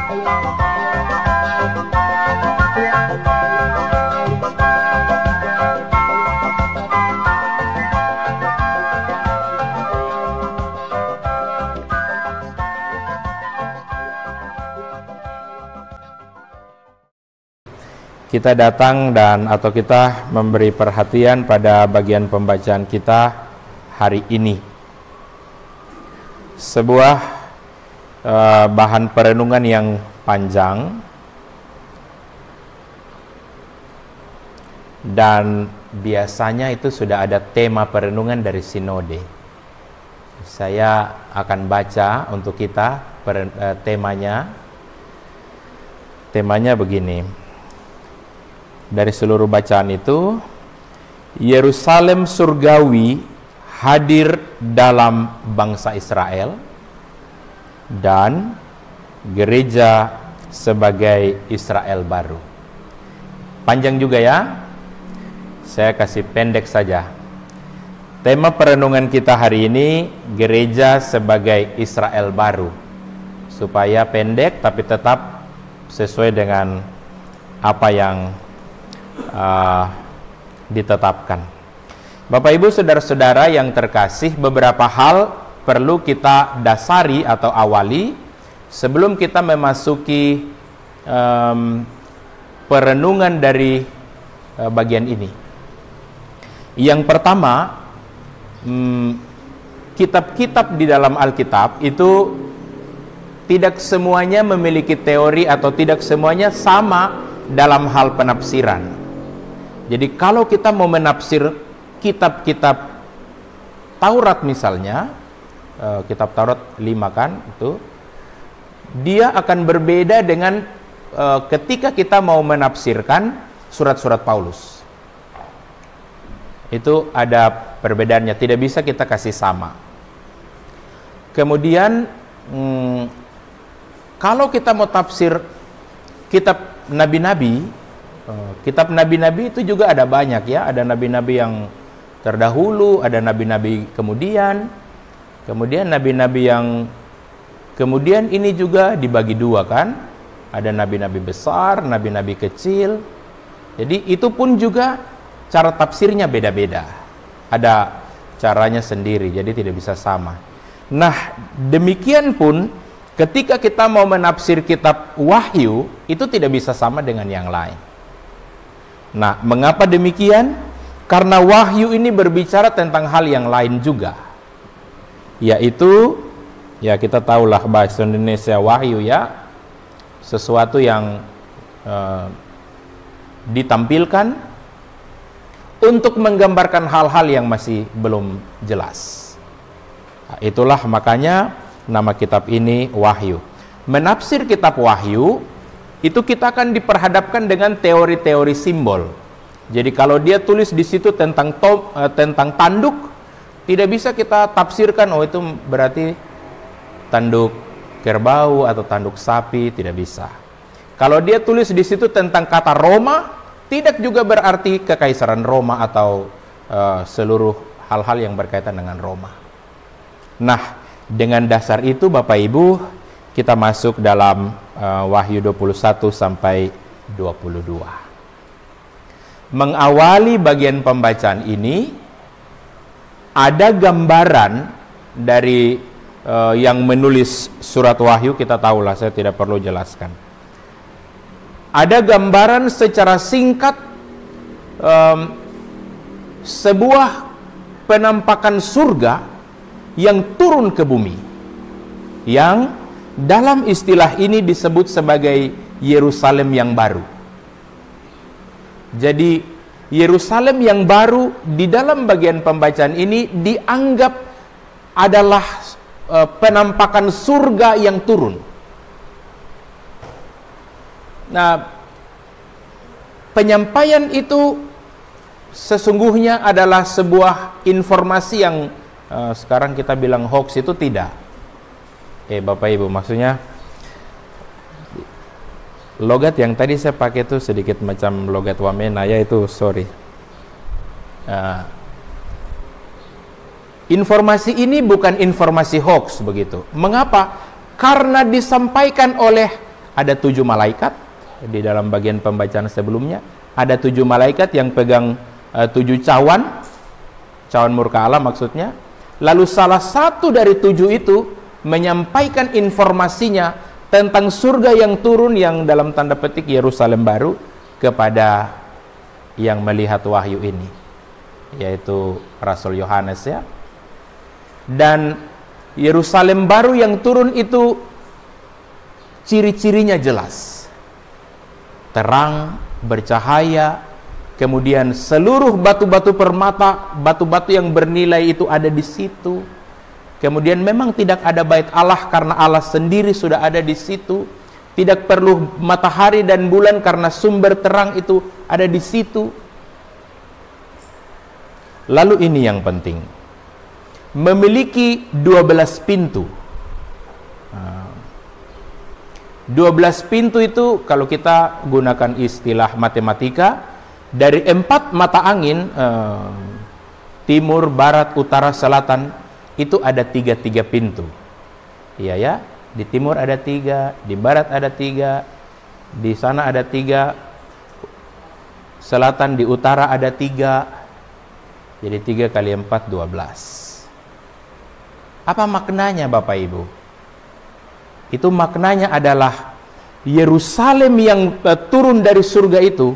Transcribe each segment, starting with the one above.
Kita datang atau kita memberi perhatian pada bagian pembacaan kita hari ini. Sebuah bahan perenungan yang panjang dan biasanya itu sudah ada tema perenungan dari sinode. Saya akan baca untuk kita temanya begini. Dari seluruh bacaan itu, Yerusalem surgawi hadir dalam bangsa Israel dan gereja sebagai Israel baru. Panjang juga ya, saya kasih pendek saja. Tema perenungan kita hari ini, gereja sebagai Israel baru. Supaya pendek tapi tetap sesuai dengan apa yang ditetapkan. Bapak Ibu saudara-saudara yang terkasih, beberapa hal perlu kita dasari atau awali sebelum kita memasuki perenungan dari bagian ini. Yang pertama, kitab-kitab di dalam Alkitab itu tidak semuanya memiliki teori atau tidak semuanya sama dalam hal penafsiran. Jadi kalau kita mau menafsir kitab-kitab Taurat misalnya, kitab Taurat 5 kan, itu dia akan berbeda dengan ketika kita mau menafsirkan surat-surat Paulus. Itu ada perbedaannya, tidak bisa kita kasih sama. Kemudian kalau kita mau tafsir kitab nabi-nabi, kitab nabi-nabi itu juga ada banyak ya, ada nabi-nabi yang terdahulu, ada nabi-nabi kemudian nabi-nabi yang kemudian ini juga dibagi dua kan, ada nabi-nabi besar, nabi-nabi kecil. Jadi itu pun juga cara tafsirnya beda-beda, ada caranya sendiri, jadi tidak bisa sama. Nah demikian pun ketika kita mau menafsir kitab Wahyu, itu tidak bisa sama dengan yang lain. Nah, mengapa demikian? Karena Wahyu ini berbicara tentang hal yang lain juga. Yaitu, ya kita tahulah bahasa Indonesia Wahyu ya, sesuatu yang ditampilkan untuk menggambarkan hal-hal yang masih belum jelas. Nah, itulah makanya nama kitab ini Wahyu. Menafsir kitab Wahyu itu kita akan diperhadapkan dengan teori-teori simbol. Jadi kalau dia tulis di situ tentang tanduk, tidak bisa kita tafsirkan oh itu berarti tanduk kerbau atau tanduk sapi, tidak bisa. Kalau dia tulis di situ tentang kata Roma, tidak juga berarti kekaisaran Roma atau seluruh hal-hal yang berkaitan dengan Roma. Nah, dengan dasar itu Bapak Ibu, kita masuk dalam Wahyu 21 sampai 22. Mengawali bagian pembacaan ini, ada gambaran dari yang menulis surat Wahyu, kita tahulah, saya tidak perlu jelaskan. Ada gambaran secara singkat sebuah penampakan surga yang turun ke bumi, yang dalam istilah ini disebut sebagai Yerusalem yang baru. Jadi Yerusalem yang baru di dalam bagian pembacaan ini dianggap adalah penampakan surga yang turun. Nah, penyampaian itu sesungguhnya adalah sebuah informasi yang sekarang kita bilang hoax, itu tidak. Bapak Ibu, maksudnya logat yang tadi saya pakai itu sedikit macam logat Wamena, ya itu sorry. Informasi ini bukan informasi hoax begitu. Mengapa? Karena disampaikan oleh ada 7 malaikat. Di dalam bagian pembacaan sebelumnya ada 7 malaikat yang pegang 7 cawan murka Allah maksudnya. Lalu salah satu dari 7 itu menyampaikan informasinya tentang surga yang turun, yang dalam tanda petik Yerusalem baru, kepada yang melihat wahyu ini, yaitu Rasul Yohanes ya. Dan Yerusalem baru yang turun itu ciri-cirinya jelas, terang, bercahaya, kemudian seluruh batu-batu permata, batu-batu yang bernilai itu ada di situ. Kemudian memang tidak ada bait Allah karena Allah sendiri sudah ada di situ. Tidak perlu matahari dan bulan karena sumber terang itu ada di situ. Lalu ini yang penting, memiliki 12 pintu. 12 pintu itu kalau kita gunakan istilah matematika, dari 4 mata angin, timur, barat, utara, selatan, itu ada 3 pintu. Iya ya, di timur ada 3, di barat ada 3, di sana ada 3, selatan, di utara ada 3. Jadi 3 kali 4, 12. Apa maknanya Bapak Ibu? Itu maknanya adalah Yerusalem yang turun dari surga itu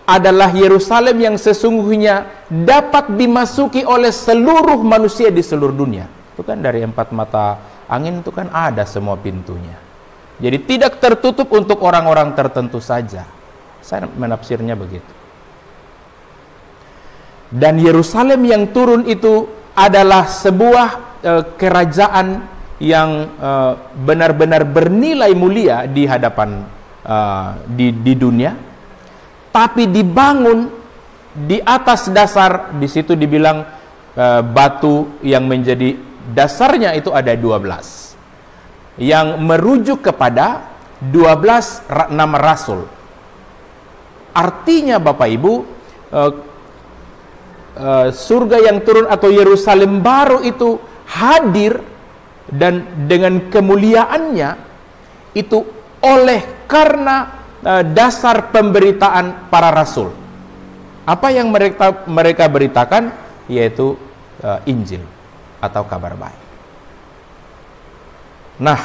adalah Yerusalem yang sesungguhnya dapat dimasuki oleh seluruh manusia di seluruh dunia. Itu kan dari 4 mata angin itu kan ada semua pintunya. Jadi tidak tertutup untuk orang-orang tertentu saja. Saya menafsirnya begitu. Dan Yerusalem yang turun itu adalah sebuah kerajaan yang benar-benar bernilai mulia di hadapan di dunia, tapi dibangun di atas dasar, di situ dibilang batu yang menjadi dasarnya itu ada 12 yang merujuk kepada 12 nama rasul. Artinya Bapak Ibu, surga yang turun atau Yerusalem baru itu hadir dan dengan kemuliaannya itu oleh karena dasar pemberitaan para rasul. Apa yang mereka beritakan yaitu Injil atau kabar baik. Nah,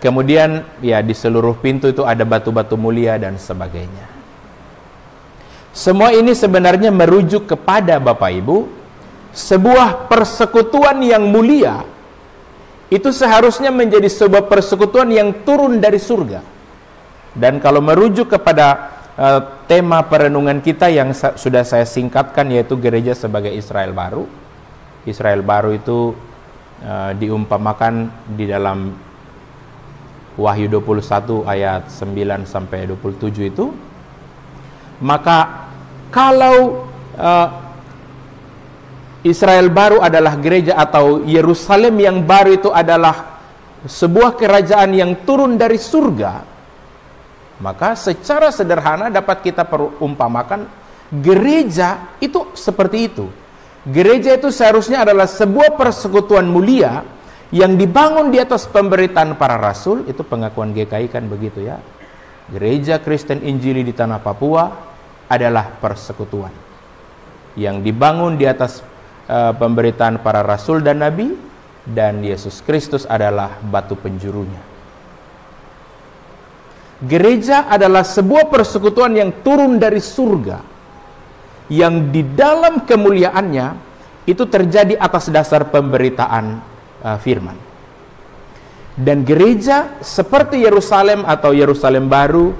kemudian ya di seluruh pintu itu ada batu-batu mulia dan sebagainya. Semua ini sebenarnya merujuk kepada Bapak Ibu sebuah persekutuan yang mulia. Itu seharusnya menjadi sebuah persekutuan yang turun dari surga. Dan kalau merujuk kepada tema perenungan kita yang sudah saya singkatkan, yaitu gereja sebagai Israel baru. Israel baru itu diumpamakan di dalam Wahyu 21 ayat 9 sampai 27 itu. Maka kalau Israel baru adalah gereja atau Yerusalem yang baru itu adalah sebuah kerajaan yang turun dari surga, maka secara sederhana dapat kita perumpamakan gereja itu seperti itu. Gereja itu seharusnya adalah sebuah persekutuan mulia yang dibangun di atas pemberitaan para rasul. Itu pengakuan GKI kan begitu ya. Gereja Kristen Injili di tanah Papua adalah persekutuan yang dibangun di atas pemberitaan para rasul dan nabi, dan Yesus Kristus adalah batu penjurunya. Gereja adalah sebuah persekutuan yang turun dari surga, yang di dalam kemuliaannya itu terjadi atas dasar pemberitaan firman. Dan gereja seperti Yerusalem atau Yerusalem baru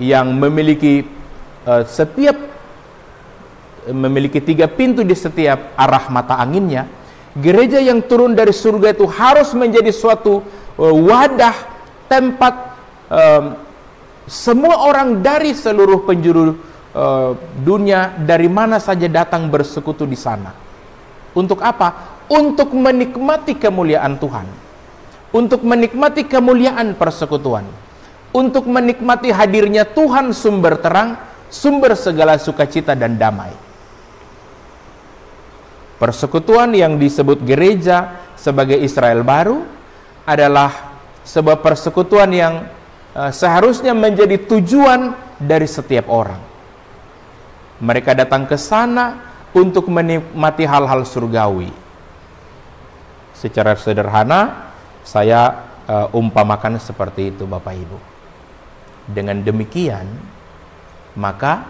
yang memiliki memiliki 3 pintu di setiap arah mata anginnya. Gereja yang turun dari surga itu harus menjadi suatu wadah, tempat semua orang dari seluruh penjuru dunia, dari mana saja datang bersekutu di sana. Untuk apa? Untuk menikmati kemuliaan Tuhan, untuk menikmati kemuliaan persekutuan, untuk menikmati hadirnya Tuhan sumber terang, sumber segala sukacita dan damai. Persekutuan yang disebut gereja sebagai Israel baru adalah sebuah persekutuan yang seharusnya menjadi tujuan dari setiap orang. Mereka datang ke sana untuk menikmati hal-hal surgawi. Secara sederhana, saya umpamakan seperti itu, Bapak Ibu. Dengan demikian, maka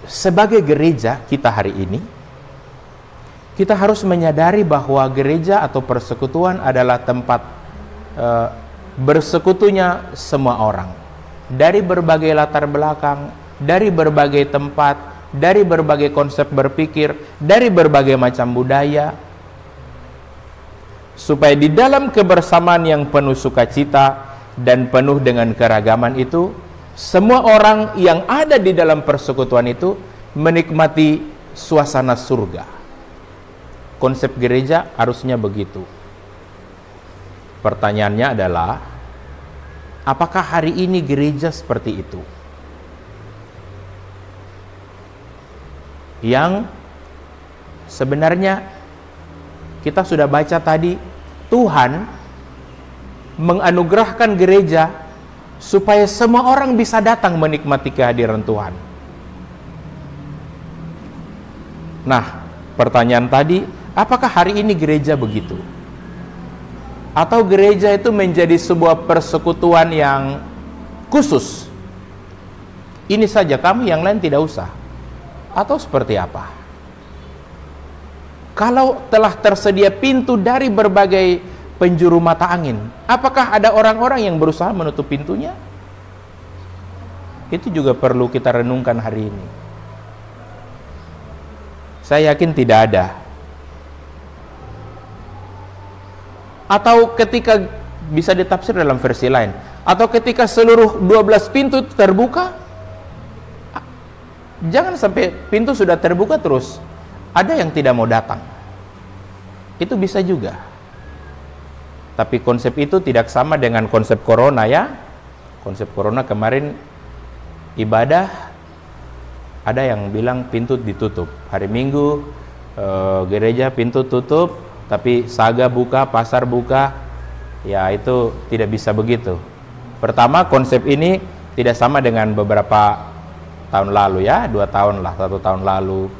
sebagai gereja kita hari ini, kita harus menyadari bahwa gereja atau persekutuan adalah tempat bersekutunya semua orang. Dari berbagai latar belakang, dari berbagai tempat, dari berbagai konsep berpikir, dari berbagai macam budaya. Supaya di dalam kebersamaan yang penuh sukacita dan penuh dengan keragaman itu, semua orang yang ada di dalam persekutuan itu menikmati suasana surga. Konsep gereja harusnya begitu. Pertanyaannya adalah, apakah hari ini gereja seperti itu? Yang sebenarnya kita sudah baca tadi, Tuhan menganugerahkan gereja supaya semua orang bisa datang menikmati kehadiran Tuhan. Nah, pertanyaan tadi, apakah hari ini gereja begitu? Atau gereja itu menjadi sebuah persekutuan yang khusus? Ini saja kamu, yang lain tidak usah. Atau seperti apa? Kalau telah tersedia pintu dari berbagai penjuru mata angin, apakah ada orang-orang yang berusaha menutup pintunya? Itu juga perlu kita renungkan hari ini. Saya yakin tidak ada. Atau ketika, bisa ditafsir dalam versi lain, atau ketika seluruh 12 pintu terbuka, jangan sampai pintu sudah terbuka terus ada yang tidak mau datang. Itu bisa juga. Tapi konsep itu tidak sama dengan konsep corona ya. Konsep corona kemarin ibadah, ada yang bilang pintu ditutup. Hari Minggu gereja pintu tutup, tapi saga buka, pasar buka. Ya itu tidak bisa begitu. Pertama, konsep ini tidak sama dengan beberapa tahun lalu ya, 2 tahun lah, 1 tahun lalu.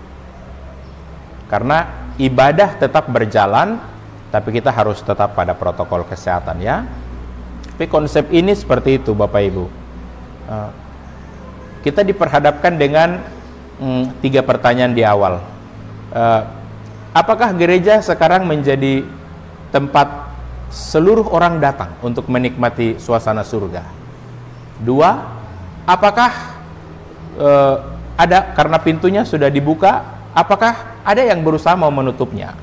Karena ibadah tetap berjalan, tapi kita harus tetap pada protokol kesehatan ya. Tapi konsep ini seperti itu, Bapak Ibu. Kita diperhadapkan dengan 3 pertanyaan di awal. Apakah gereja sekarang menjadi tempat seluruh orang datang untuk menikmati suasana surga? 2, apakah ada, karena pintunya sudah dibuka, apakah ada yang berusaha mau menutupnya?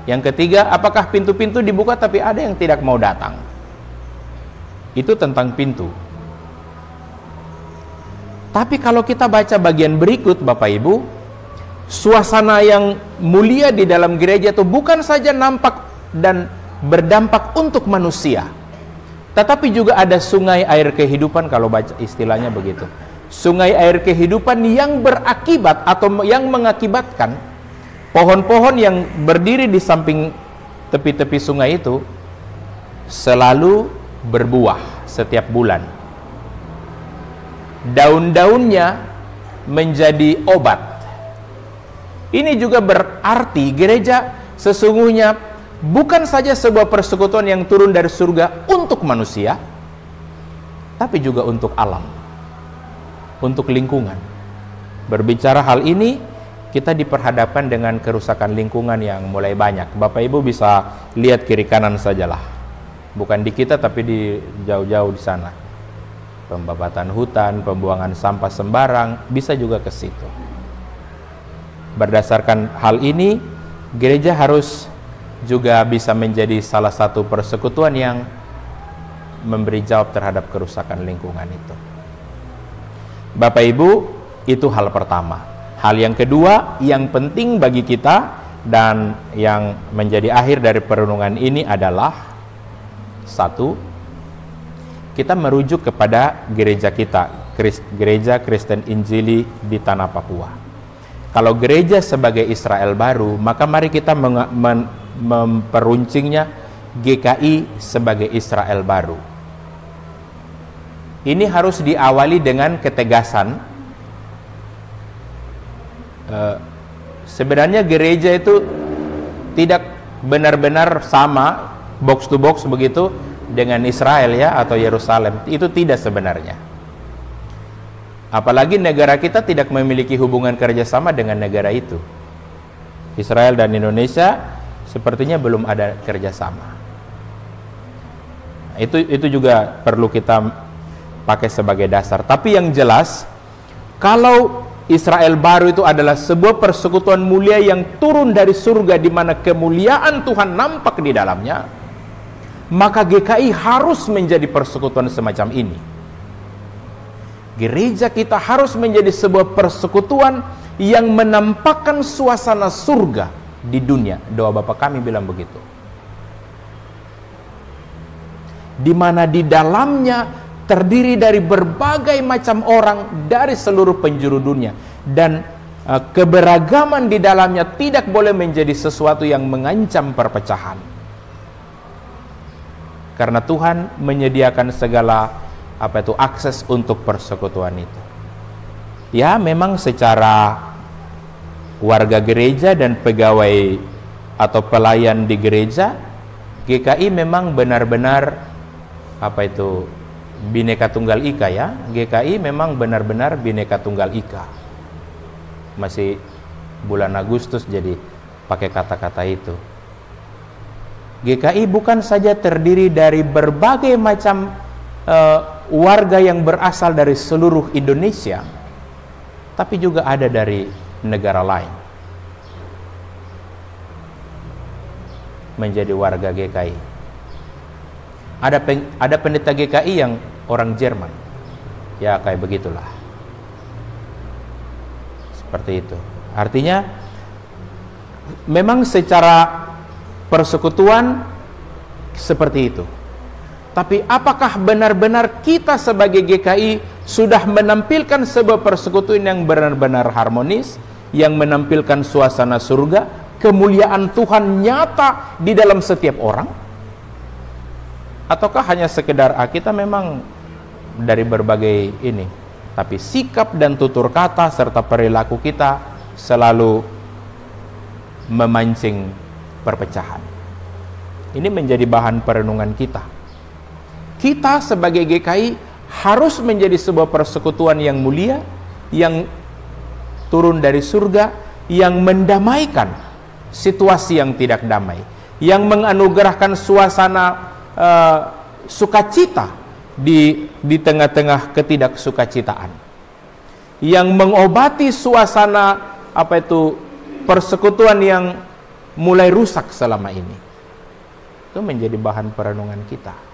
Yang ketiga, apakah pintu-pintu dibuka tapi ada yang tidak mau datang? Itu tentang pintu. Tapi kalau kita baca bagian berikut, Bapak Ibu, suasana yang mulia di dalam gereja itu bukan saja nampak dan berdampak untuk manusia, tetapi juga ada sungai air kehidupan, kalau baca istilahnya begitu. Sungai air kehidupan yang berakibat atau yang mengakibatkan pohon-pohon yang berdiri di samping tepi-tepi sungai itu selalu berbuah setiap bulan. Daun-daunnya menjadi obat. Ini juga berarti gereja sesungguhnya bukan saja sebuah persekutuan yang turun dari surga untuk manusia, tapi juga untuk alam, untuk lingkungan. Berbicara hal ini, kita diperhadapkan dengan kerusakan lingkungan yang mulai banyak. Bapak Ibu bisa lihat kiri kanan sajalah. Bukan di kita, tapi di jauh-jauh di sana. Pembabatan hutan, pembuangan sampah sembarang, bisa juga ke situ. Berdasarkan hal ini, gereja harus juga bisa menjadi salah satu persekutuan yang memberi jawab terhadap kerusakan lingkungan itu. Bapak Ibu, itu hal pertama. Hal yang kedua yang penting bagi kita dan yang menjadi akhir dari perenungan ini adalah, 1, kita merujuk kepada gereja kita, Gereja Kristen Injili di Tanah Papua. Kalau gereja sebagai Israel baru, maka mari kita memperuncingnya GKI sebagai Israel baru. Ini harus diawali dengan ketegasan. Sebenarnya gereja itu tidak benar-benar sama box to box begitu dengan Israel ya, atau Yerusalem. Itu tidak sebenarnya. Apalagi negara kita tidak memiliki hubungan kerjasama dengan negara itu. Israel dan Indonesia sepertinya belum ada kerjasama. Itu juga perlu kita pakai sebagai dasar. Tapi yang jelas, kalau Israel baru itu adalah sebuah persekutuan mulia yang turun dari surga, di mana kemuliaan Tuhan nampak di dalamnya, maka GKI harus menjadi persekutuan semacam ini. Gereja kita harus menjadi sebuah persekutuan yang menampakkan suasana surga di dunia. Doa Bapa kami bilang begitu. Di mana di dalamnya terdiri dari berbagai macam orang dari seluruh penjuru dunia, dan keberagaman di dalamnya tidak boleh menjadi sesuatu yang mengancam perpecahan. Karena Tuhan menyediakan segala akses untuk persekutuan itu. Ya, memang secara warga gereja dan pegawai atau pelayan di gereja, GKI memang benar-benar Bhinneka Tunggal Ika ya. GKI memang benar-benar Bhinneka Tunggal Ika. Masih bulan Agustus jadi pakai kata-kata itu. GKI bukan saja terdiri dari berbagai macam warga yang berasal dari seluruh Indonesia, tapi juga ada dari negara lain menjadi warga GKI. Ada pendeta GKI yang orang Jerman, ya kayak begitulah, seperti itu. Artinya memang secara persekutuan seperti itu. Tapi apakah benar-benar kita sebagai GKI sudah menampilkan sebuah persekutuan yang benar-benar harmonis, yang menampilkan suasana surga, kemuliaan Tuhan nyata di dalam setiap orang? Ataukah hanya sekedar kita memang dari berbagai ini, tapi sikap dan tutur kata serta perilaku kita selalu memancing perpecahan? Ini menjadi bahan perenungan kita. Kita sebagai GKI harus menjadi sebuah persekutuan yang mulia, yang turun dari surga, yang mendamaikan situasi yang tidak damai, yang menganugerahkan suasana sukacita di tengah-tengah ketidaksukacitaan, yang mengobati suasana persekutuan yang mulai rusak selama ini. Itu menjadi bahan perenungan kita.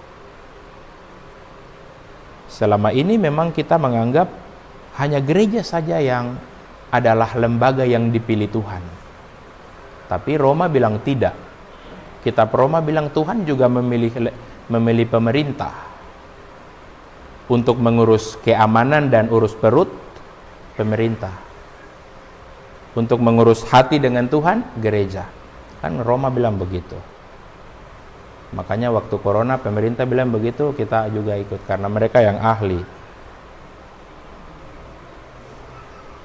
Selama ini memang kita menganggap hanya gereja saja yang adalah lembaga yang dipilih Tuhan. Tapi Roma bilang tidak. Kitab Roma bilang Tuhan juga memilih pemerintah untuk mengurus keamanan dan urus perut, pemerintah. Untuk mengurus hati dengan Tuhan, gereja. Kan Roma bilang begitu. Makanya waktu corona pemerintah bilang begitu, kita juga ikut karena mereka yang ahli.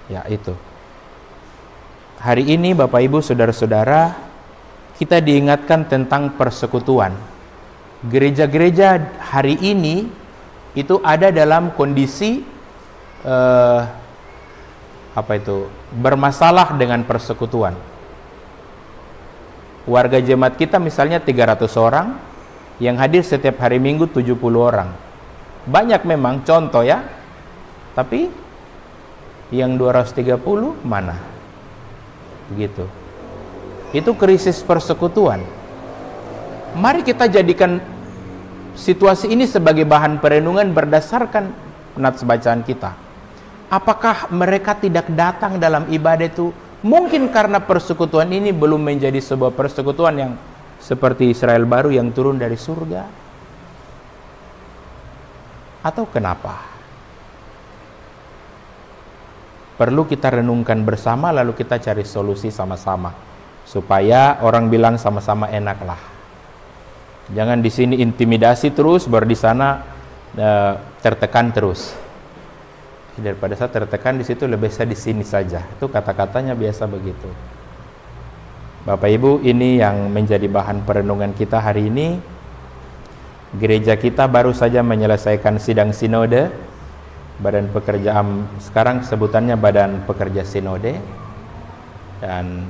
Ya itu. Hari ini Bapak Ibu Saudara-saudara, kita diingatkan tentang persekutuan. Gereja-gereja hari ini itu ada dalam kondisi bermasalah dengan persekutuan. Warga jemaat kita misalnya 300 orang, yang hadir setiap hari Minggu 70 orang. Banyak memang contoh ya, tapi yang 230 mana? Begitu. Itu krisis persekutuan. Mari kita jadikan situasi ini sebagai bahan perenungan berdasarkan nats bacaan kita. Apakah mereka tidak datang dalam ibadah itu? Mungkin karena persekutuan ini belum menjadi sebuah persekutuan yang seperti Israel baru yang turun dari surga. Atau kenapa? perlu kita renungkan bersama, lalu kita cari solusi sama-sama supaya orang bilang sama-sama enak lah. Jangan di sini intimidasi terus, baru di sana tertekan terus. Daripada saya tertekan di situ, lebih saya di sini saja. Itu kata-katanya biasa begitu. Bapak Ibu, ini yang menjadi bahan perenungan kita hari ini. Gereja kita baru saja menyelesaikan sidang sinode. Badan Pekerja sekarang sebutannya Badan Pekerja Sinode, dan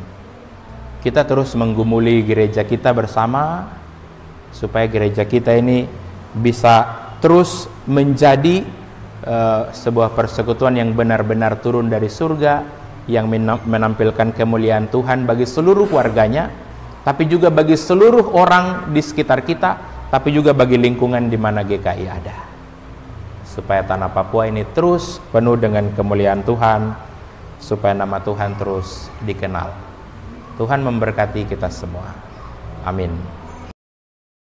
kita terus menggumuli gereja kita bersama supaya gereja kita ini bisa terus menjadi sebuah persekutuan yang benar-benar turun dari surga, yang menampilkan kemuliaan Tuhan bagi seluruh warganya, tapi juga bagi seluruh orang di sekitar kita, tapi juga bagi lingkungan di mana GKI ada. Supaya tanah Papua ini terus penuh dengan kemuliaan Tuhan, supaya nama Tuhan terus dikenal. Tuhan memberkati kita semua. Amin.